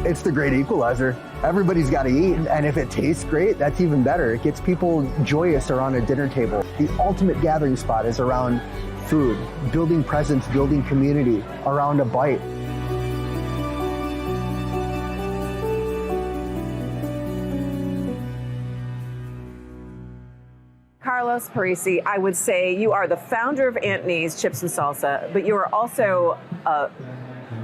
It's the great equalizer. Everybody's got to eat, and if it tastes great, that's even better. It gets people joyous around a dinner table. The ultimate gathering spot is around food, building presence, building community around a bite. Carlos Parisi, I would say you are the founder of Aunt Nee's Chips and Salsa, but you are also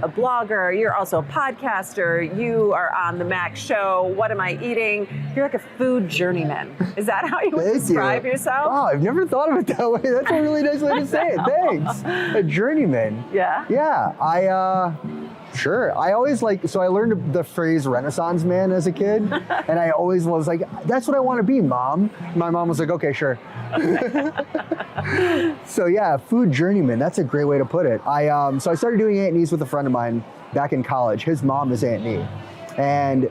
a blogger, you're also a podcaster, you are on the Mac Show, What Am I Eating? You're like a food journeyman. Is that how you would describe yourself? Oh, I've never thought of it that way. That's a really nice way to say it. Thanks. A journeyman. Yeah? Yeah, sure. I always so I learned the phrase Renaissance man as a kid, and I always was like, that's what I want to be, Mom. My mom was like, okay, sure. So yeah, food journeyman, that's a great way to put it. So I started doing Aunt Nee's with a friend of mine back in college. His mom is Aunt Nee. And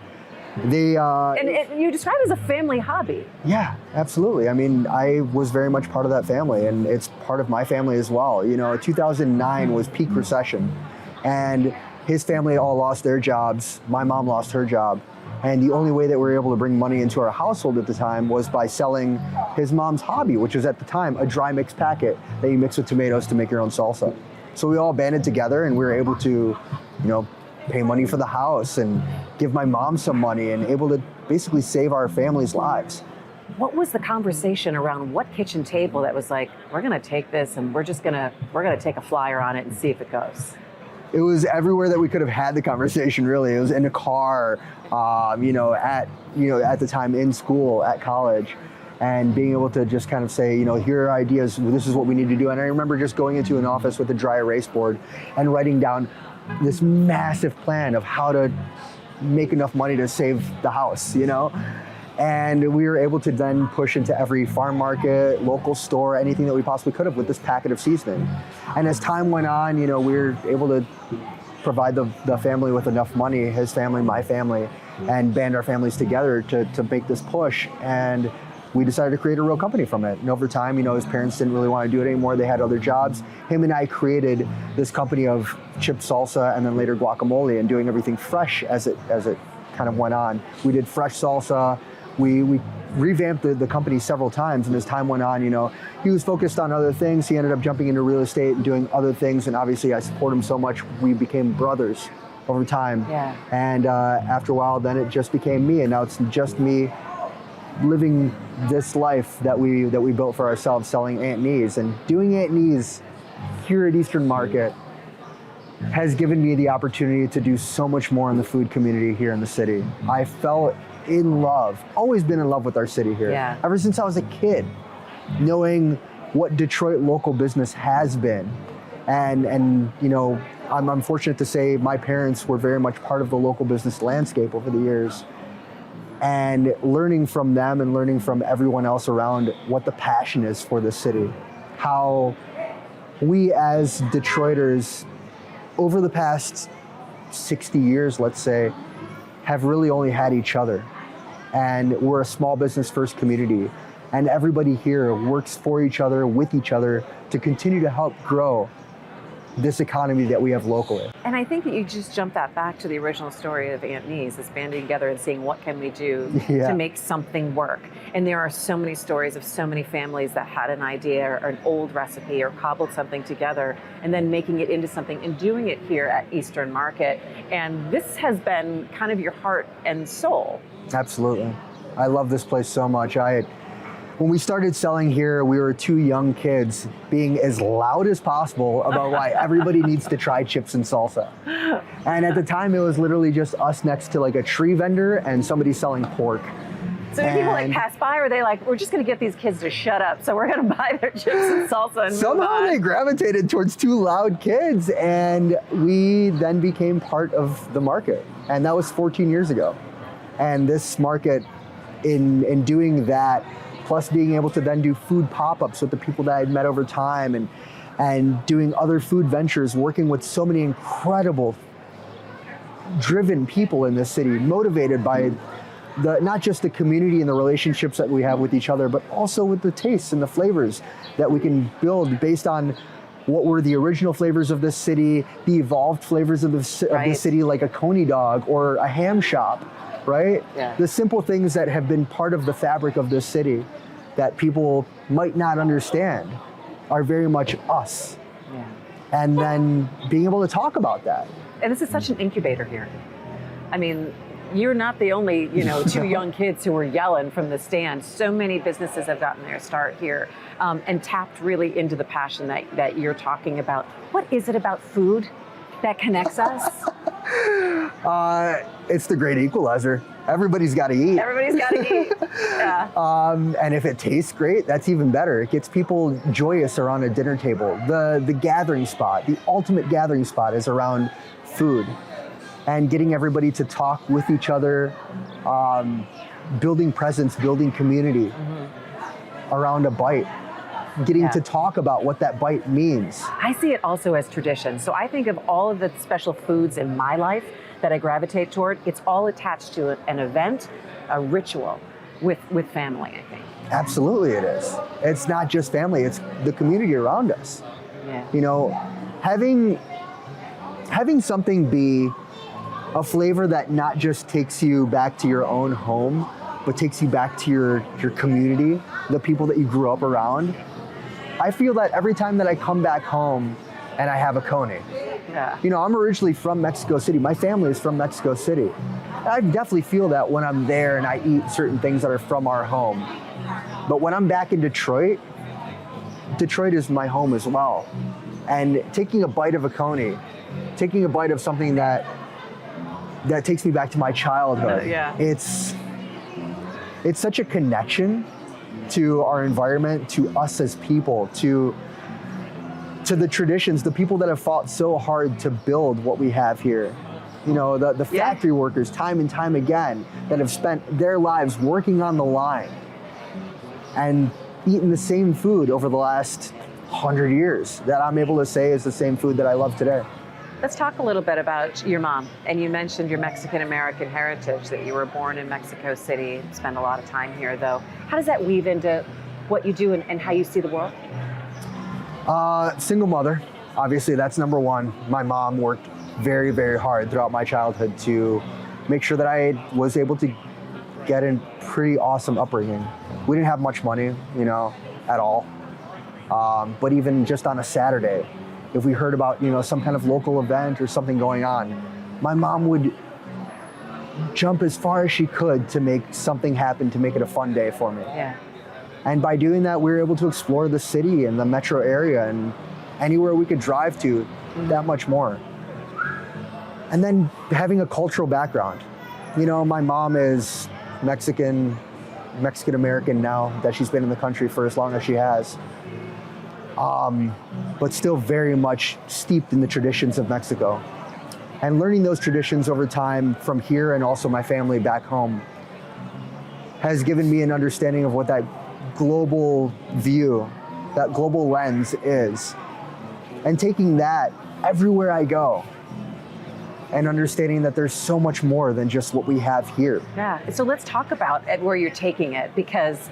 they... and you describe it as a family hobby. Yeah, absolutely. I mean, I was very much part of that family, and it's part of my family as well. 2009 was peak recession, and his family all lost their jobs. My mom lost her job. And the only way that we were able to bring money into our household at the time was by selling his mom's hobby, which was at the time a dry mix packet that you mix with tomatoes to make your own salsa. So we all banded together and we were able to, pay money for the house and give my mom some money and able to basically save our family's lives. What was the conversation around what kitchen table that was like, we're gonna take this and we're gonna take a flyer on it and see if it goes? It was everywhere that we could have had the conversation, really. It was in a car, at the time in school, at college, and being able to just kind of say, here are ideas, this is what we need to do. And I remember just going into an office with a dry erase board and writing down this massive plan of how to make enough money to save the house, And we were able to then push into every farm market, local store, anything that we possibly could have with this packet of seasoning. And as time went on, we were able to provide the family with enough money, his family, my family, and band our families together to make this push. And we decided to create a real company from it. And over time, his parents didn't really want to do it anymore. They had other jobs. Him and I created this company of chip salsa and then later guacamole and doing everything fresh as it kind of went on. We did fresh salsa. We revamped the company several times, and as time went on, he was focused on other things. He ended up jumping into real estate and doing other things, and obviously I support him so much, we became brothers over time. Yeah. And after a while, then it just became me, and now it's just me living this life that we built for ourselves, selling Aunt Nee's. And doing Aunt Nee's here at Eastern Market has given me the opportunity to do so much more in the food community here in the city. I felt in love, always been in love with our city here. Yeah. Ever since I was a kid, knowing what Detroit local business has been. And I'm fortunate to say my parents were very much part of the local business landscape over the years. And learning from them and learning from everyone else around what the passion is for the city. How we as Detroiters, over the past 60 years, let's say, have really only had each other. And we're a small business first community. And everybody here works for each other, with each other, to continue to help grow this economy that we have locally. And I think that you just jump that back to the original story of Aunt Nee's, is banding together and seeing what can we do to make something work. And there are so many stories of so many families that had an idea or an old recipe or cobbled something together and then making it into something and doing it here at Eastern Market. And this has been kind of your heart and soul. Absolutely. I love this place so much. When we started selling here, we were two young kids being as loud as possible about why everybody needs to try chips and salsa. And at the time, it was literally just us next to like a tree vendor and somebody selling pork. So do people like pass by, or are they like, we're just going to get these kids to shut up, so we're going to buy their chips and salsa and somehow they gravitated towards two loud kids, and we then became part of the market. And that was 14 years ago. And this market, in doing that, plus being able to then do food pop-ups with the people that I'd met over time and doing other food ventures, working with so many incredible, driven people in this city, motivated by not just the community and the relationships that we have with each other, but also with the tastes and the flavors that we can build based on what were the original flavors of this city, the evolved flavors of the city, like a coney dog or a ham shop, right? Yeah. The simple things that have been part of the fabric of this city that people might not understand are very much us. Yeah. And then being able to talk about that. And this is such an incubator here. I mean, you're not the only, two young kids who were yelling from the stand. So many businesses have gotten their start here and tapped really into the passion that you're talking about. What is it about food that connects us? It's the great equalizer. Everybody's got to eat. Everybody's got to eat. Yeah. And if it tastes great, that's even better. It gets people joyous around a dinner table. The gathering spot, the ultimate gathering spot is around food. And getting everybody to talk with each other, building presence, building community around a bite, getting to talk about what that bite means. I see it also as tradition. So I think of all of the special foods in my life that I gravitate toward, it's all attached to an event, a ritual with family, I think. Absolutely it is. It's not just family, it's the community around us. Yeah. Having something be a flavor that not just takes you back to your own home, but takes you back to your community, the people that you grew up around. I feel that every time that I come back home and I have a coney. Yeah. I'm originally from Mexico City. My family is from Mexico City. I definitely feel that when I'm there and I eat certain things that are from our home. But when I'm back in Detroit is my home as well. And taking a bite of a coney, taking a bite of something that takes me back to my childhood. It's such a connection to our environment, to us as people, to the traditions, the people that have fought so hard to build what we have here. The factory workers, time and time again, that have spent their lives working on the line and eaten the same food over the last 100 years that I'm able to say is the same food that I love today. Let's talk a little bit about your mom. And you mentioned your Mexican-American heritage, that you were born in Mexico City, spent a lot of time here though. How does that weave into what you do and how you see the world? Single mother, obviously that's number one. My mom worked very, very hard throughout my childhood to make sure that I was able to get a pretty awesome upbringing. We didn't have much money, at all. But even just on a Saturday, if we heard about, some kind of local event or something going on, my mom would jump as far as she could to make something happen, to make it a fun day for me. Yeah. And by doing that, we were able to explore the city and the metro area and anywhere we could drive to, that much more. And then having a cultural background. My mom is Mexican-American now, that she's been in the country for as long as she has. But still very much steeped in the traditions of Mexico. And learning those traditions over time from here and also my family back home has given me an understanding of what that global view, that global lens is. And taking that everywhere I go and understanding that there's so much more than just what we have here. Yeah, so let's talk about where you're taking it, because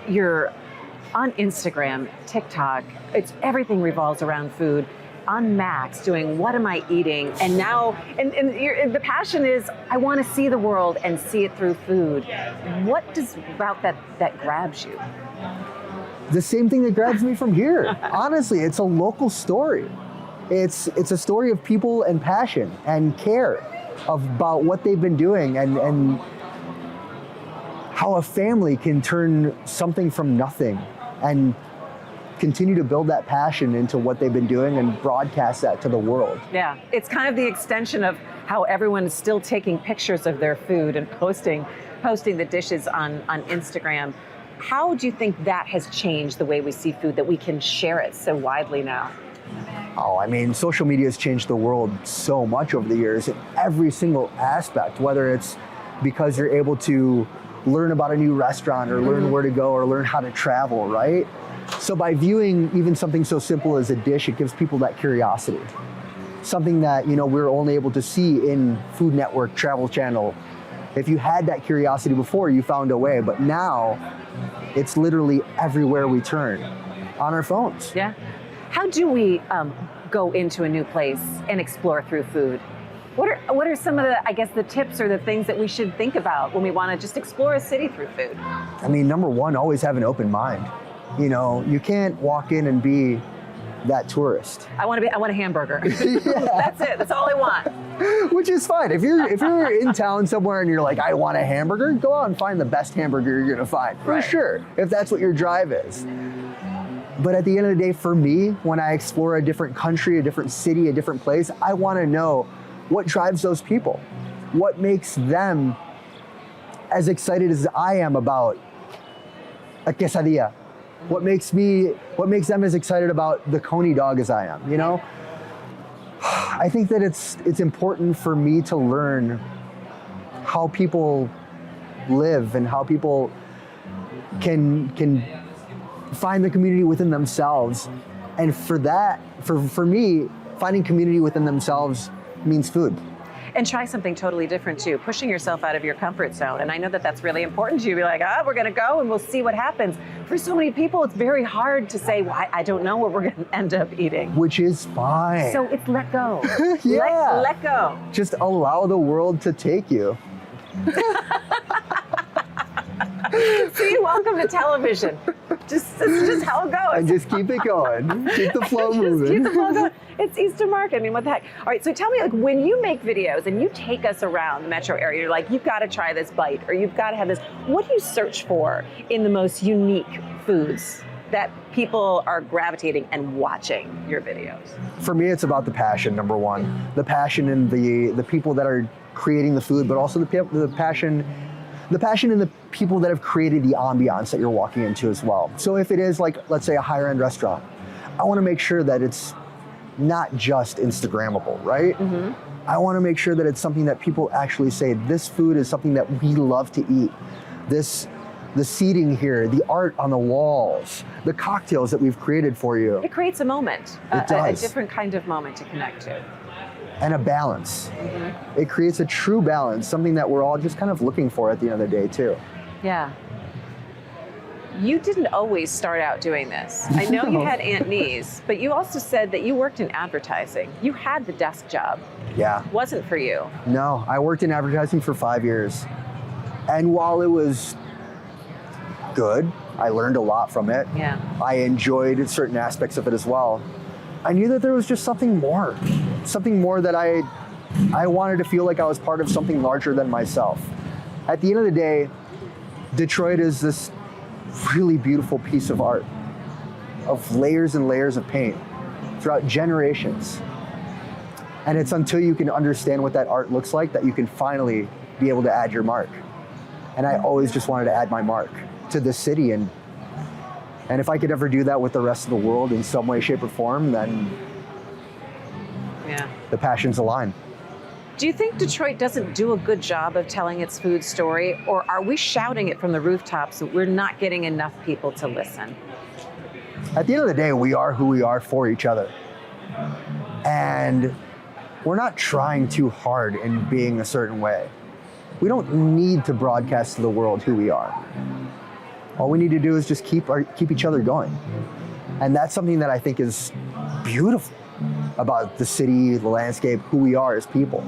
you're on Instagram, TikTok, everything revolves around food. On Max, doing what am I eating? And now, and the passion is, I want to see the world and see it through food. What does about that grabs you? The same thing that grabs me from here. Honestly, it's a local story. It's a story of people and passion and care about what they've been doing and how a family can turn something from nothing and continue to build that passion into what they've been doing and broadcast that to the world. Yeah, it's kind of the extension of how everyone is still taking pictures of their food and posting the dishes on Instagram. How do you think that has changed the way we see food, that we can share it so widely now? Oh, I mean, social media has changed the world so much over the years in every single aspect, whether it's because you're able to learn about a new restaurant or learn where to go or learn how to travel, right? So by viewing even something so simple as a dish, it gives people that curiosity. Something that, we're only able to see in Food Network, Travel Channel. If you had that curiosity before, you found a way, but now it's literally everywhere we turn on our phones. Yeah. How do we go into a new place and explore through food? What are some of the, I guess, the tips or the things that we should think about when we want to just explore a city through food? I mean, number one, always have an open mind. You know, you can't walk in and be that tourist. I want a hamburger. That's it. That's all I want. Which is fine. If you're in town somewhere and you're like, I want a hamburger, go out and find the best hamburger you're gonna find. For sure, if that's what your drive is. But at the end of the day, for me, when I explore a different country, a different city, a different place, I wanna know what drives those people. What makes them as excited as I am about a quesadilla? What makes them as excited about the coney dog as I am, you know? I think that it's important for me to learn how people live and how people can find the community within themselves. And for that, for me, finding community within themselves means food. And try something totally different too, pushing yourself out of your comfort zone. And I know that that's really important to you. Be like, we're gonna go and we'll see what happens. For so many people, it's very hard to say, well, I don't know what we're gonna end up eating. Which is fine. So it's let go. Yeah. Let go. Just allow the world to take you. See, welcome to television. It's just how it goes. And just keep it going. Keep the flow moving. Keep the flow going. It's Easter market. I mean, what the heck? All right, so tell me, like, when you make videos and you take us around the metro area, you're like, you've got to try this bite or you've got to have this. What do you search for in the most unique foods that people are gravitating and watching your videos? For me, it's about the passion, number one. The passion in the people that are creating the food, but also the passion in the people that have created the ambiance that you're walking into as well. So if it is like, let's say, a higher end restaurant, I want to make sure that it's not just Instagrammable, right? Mm-hmm. I want to make sure that it's something that people actually say, this food is something that we love to eat. The seating here, the art on the walls, the cocktails that we've created for you. It creates a moment, It does. a different kind of moment to connect to. And a balance. Mm-hmm. It creates a true balance, something that we're all just kind of looking for at the end of the day too. Yeah. You didn't always start out doing this. I know you had Aunt Knees, but you also said that you worked in advertising. You had the desk job. Yeah. Wasn't for you. No, I worked in advertising for 5 years. And while it was good, I learned a lot from it. Yeah. I enjoyed certain aspects of it as well. I knew that there was just something more that I wanted to feel like I was part of something larger than myself. At the end of the day, Detroit is this really beautiful piece of art, of layers and layers of paint throughout generations. And it's until you can understand what that art looks like that you can finally be able to add your mark. And I always just wanted to add my mark to this city, and if I could ever do that with the rest of the world in some way, shape, or form, then the passions align. Do you think Detroit doesn't do a good job of telling its food story, or are we shouting it from the rooftops that we're not getting enough people to listen? At the end of the day, we are who we are for each other. And we're not trying too hard in being a certain way. We don't need to broadcast to the world who we are. All we need to do is just keep each other going. And that's something that I think is beautiful about the city, the landscape, who we are as people.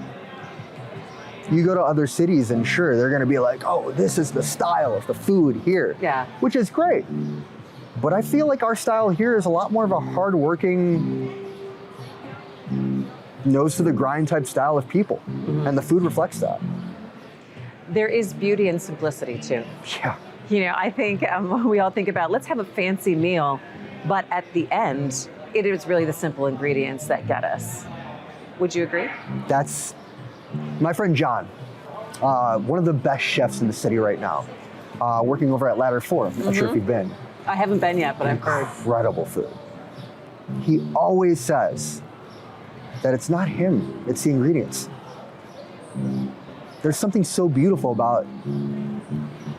You go to other cities and sure, they're gonna be like, oh, this is the style of the food here. Yeah. Which is great. But I feel like our style here is a lot more of a hardworking, nose to the grind type style of people. Mm-hmm. And the food reflects that. There is beauty and simplicity too. Yeah. You know, I think we all think about, let's have a fancy meal, but at the end, it is really the simple ingredients that get us. Would you agree? That's my friend John, one of the best chefs in the city right now, working over at Ladder 4. I'm not sure if you've been. I haven't been yet, but I've heard. Incredible food. He always says that it's not him, it's the ingredients. There's something so beautiful about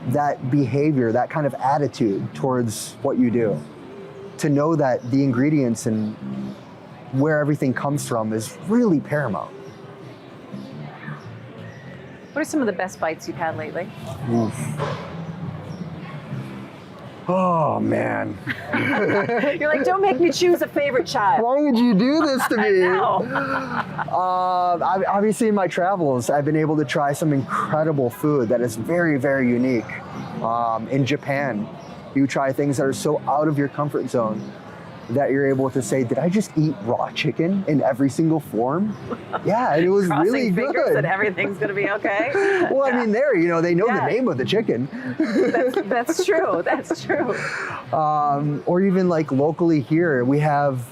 that behavior, that kind of attitude towards what you do. To know that the ingredients and where everything comes from is really paramount. What are some of the best bites you've had lately? Oof. Oh man. You're like, don't make me choose a favorite child. Why would you do this to me? Obviously, in my travels, I've been able to try some incredible food that is very, very unique. In Japan, you try things that are so out of your comfort zone that you're able to say, did I just eat raw chicken in every single form? Yeah, and it was really fingers good. that everything's going to be okay. Well, I mean, they know the name of the chicken. That's true. That's true. Or even like locally here, we have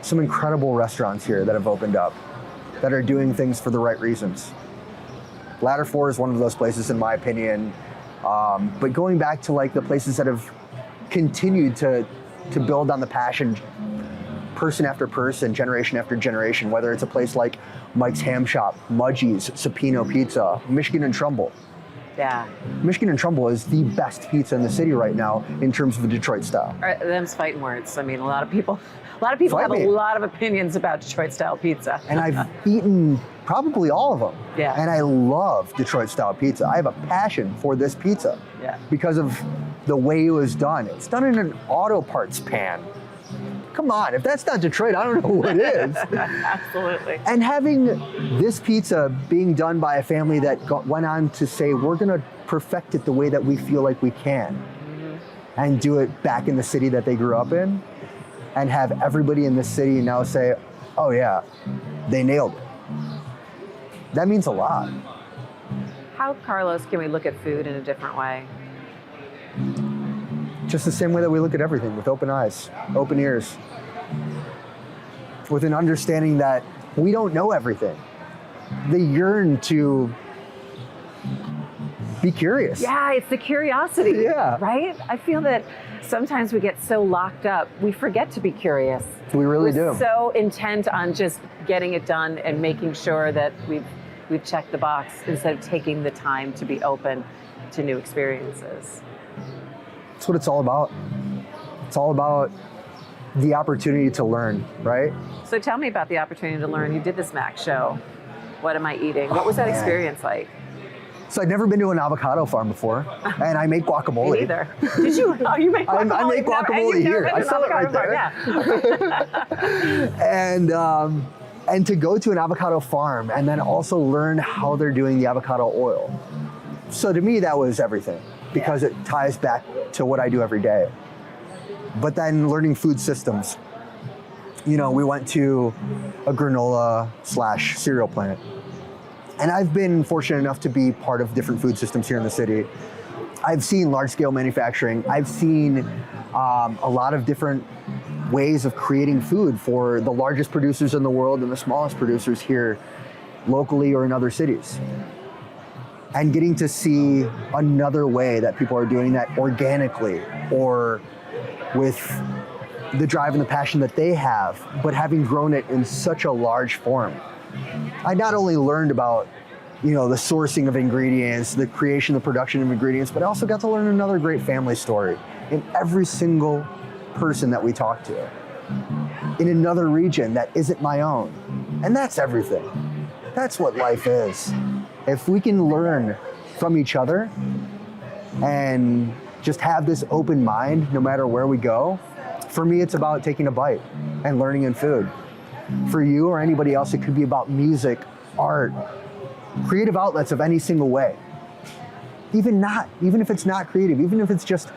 some incredible restaurants here that have opened up that are doing things for the right reasons. Ladder 4 is one of those places, in my opinion. But going back to like the places that have continued to build on the passion, person after person, generation after generation, whether it's a place like Mike's Ham Shop, Mudgie's, Supino Pizza, Michigan and Trumbull. Yeah. Michigan and Trumbull is the best pizza in the city right now in terms of the Detroit style. Them's fighting words. I mean, a lot of people have a lot of opinions about Detroit style pizza. And I've eaten probably all of them. Yeah. And I love Detroit style pizza. I have a passion for this pizza. Yeah. Because of the way it was done. It's done in an auto parts pan. Come on, if that's not Detroit, I don't know what is. Absolutely. And having this pizza being done by a family that went on to say, we're gonna perfect it the way that we feel like we can, and do it back in the city that they grew up in, and have everybody in the city now say, oh yeah, they nailed it. That means a lot. How, Carlos, can we look at food in a different way? Just the same way that we look at everything, with open eyes, open ears, with an understanding that we don't know everything. They yearn to be curious. Yeah, it's the curiosity. Yeah. Right? I feel that sometimes we get so locked up, we forget to be curious. We really We're do. so intent on just getting it done and making sure that we've checked the box instead of taking the time to be open to new experiences. That's what it's all about. It's all about the opportunity to learn, right? So tell me about the opportunity to learn. You did this Mac show. What am I eating? What was that experience like? So I'd never been to an avocado farm before, and I make guacamole. Me either. Did you? Oh, you make guacamole? I make guacamole here. I sell it right there. Yeah. And to go to an avocado farm and then also learn how they're doing the avocado oil. So to me, that was everything, because it ties back to what I do every day. But then learning food systems. We went to a granola / cereal plant. And I've been fortunate enough to be part of different food systems here in the city. I've seen large scale manufacturing. I've seen a lot of different ways of creating food for the largest producers in the world and the smallest producers here locally or in other cities. And getting to see another way that people are doing that organically, or with the drive and the passion that they have, but having grown it in such a large form. I not only learned about, the sourcing of ingredients, the creation, the production of ingredients, but I also got to learn another great family story in every single person that we talk to, in another region that isn't my own. And that's everything. That's what life is. If we can learn from each other and just have this open mind no matter where we go, for me, it's about taking a bite and learning in food. For you or anybody else, it could be about music, art, creative outlets of any single way. Even if it's not creative, even if it's just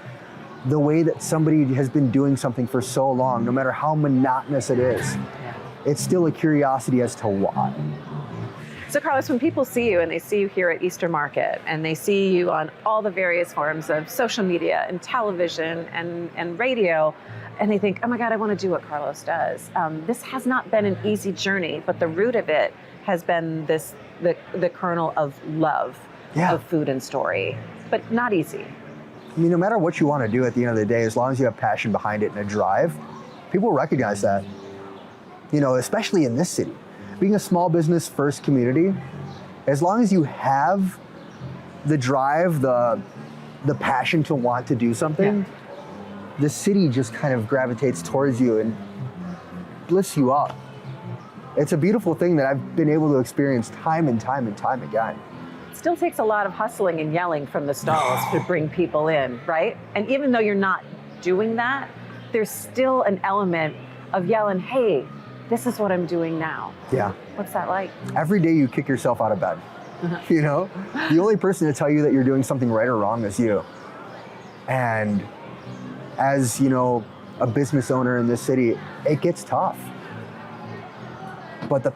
the way that somebody has been doing something for so long, no matter how monotonous it is, it's still a curiosity as to why. So Carlos, when people see you and they see you here at Easter Market and they see you on all the various forms of social media and television and radio, and they think, oh my God, I want to do what Carlos does. This has not been an easy journey, but the root of it has been the kernel of love of food and story, but not easy. I mean, no matter what you want to do at the end of the day, as long as you have passion behind it and a drive, people recognize that. Especially in this city. Being a small business first community, as long as you have the drive, the passion to want to do something, the city just kind of gravitates towards you and lifts you up. It's a beautiful thing that I've been able to experience time and time and time again. it still takes a lot of hustling and yelling from the stalls to bring people in, right? And even though you're not doing that, there's still an element of yelling, hey, this is what I'm doing now. Yeah. What's that like? Every day you kick yourself out of bed. You know, the only person to tell you that you're doing something right or wrong is you. And as, you know, a business owner in this city, it gets tough. But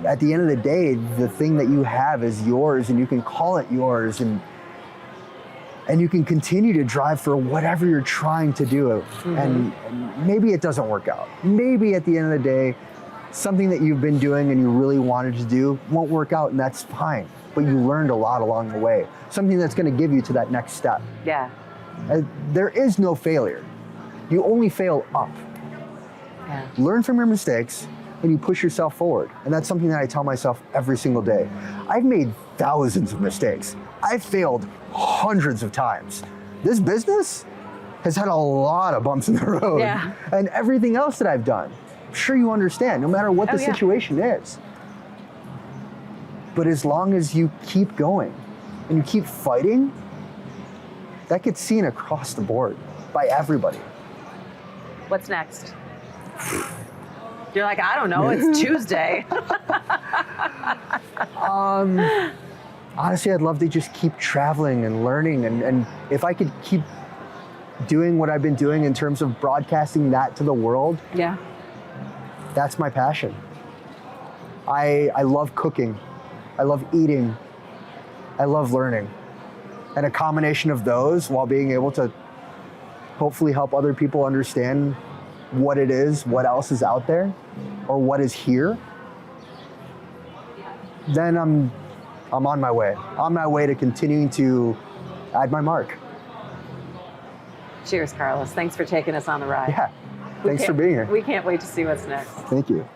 at the end of the day, the thing that you have is yours, and you can call it yours, and you can continue to drive for whatever you're trying to do. And maybe it doesn't work out. Maybe at the end of the day, something that you've been doing and you really wanted to do won't work out, and that's fine. But you learned a lot along the way. Something that's going to give you to that next step. Yeah. There is no failure. You only fail up. Yeah. Learn from your mistakes, and you push yourself forward. And that's something that I tell myself every single day. I've made thousands of mistakes. I've failed hundreds of times. This business has had a lot of bumps in the road. Yeah. And everything else that I've done. I'm sure you understand, no matter what the situation is. But as long as you keep going and you keep fighting, that gets seen across the board by everybody. What's next? You're like, I don't know, it's Tuesday. Honestly, I'd love to just keep traveling and learning. And if I could keep doing what I've been doing in terms of broadcasting that to the world, Yeah. that's my passion. I love cooking. I love eating. I love learning. And a combination of those, while being able to hopefully help other people understand what it is, what else is out there, or what is here, then I'm on my way. On my way to continuing to add my mark. Cheers, Carlos. Thanks for taking us on the ride. Yeah. Thanks for being here. We can't wait to see what's next. Thank you.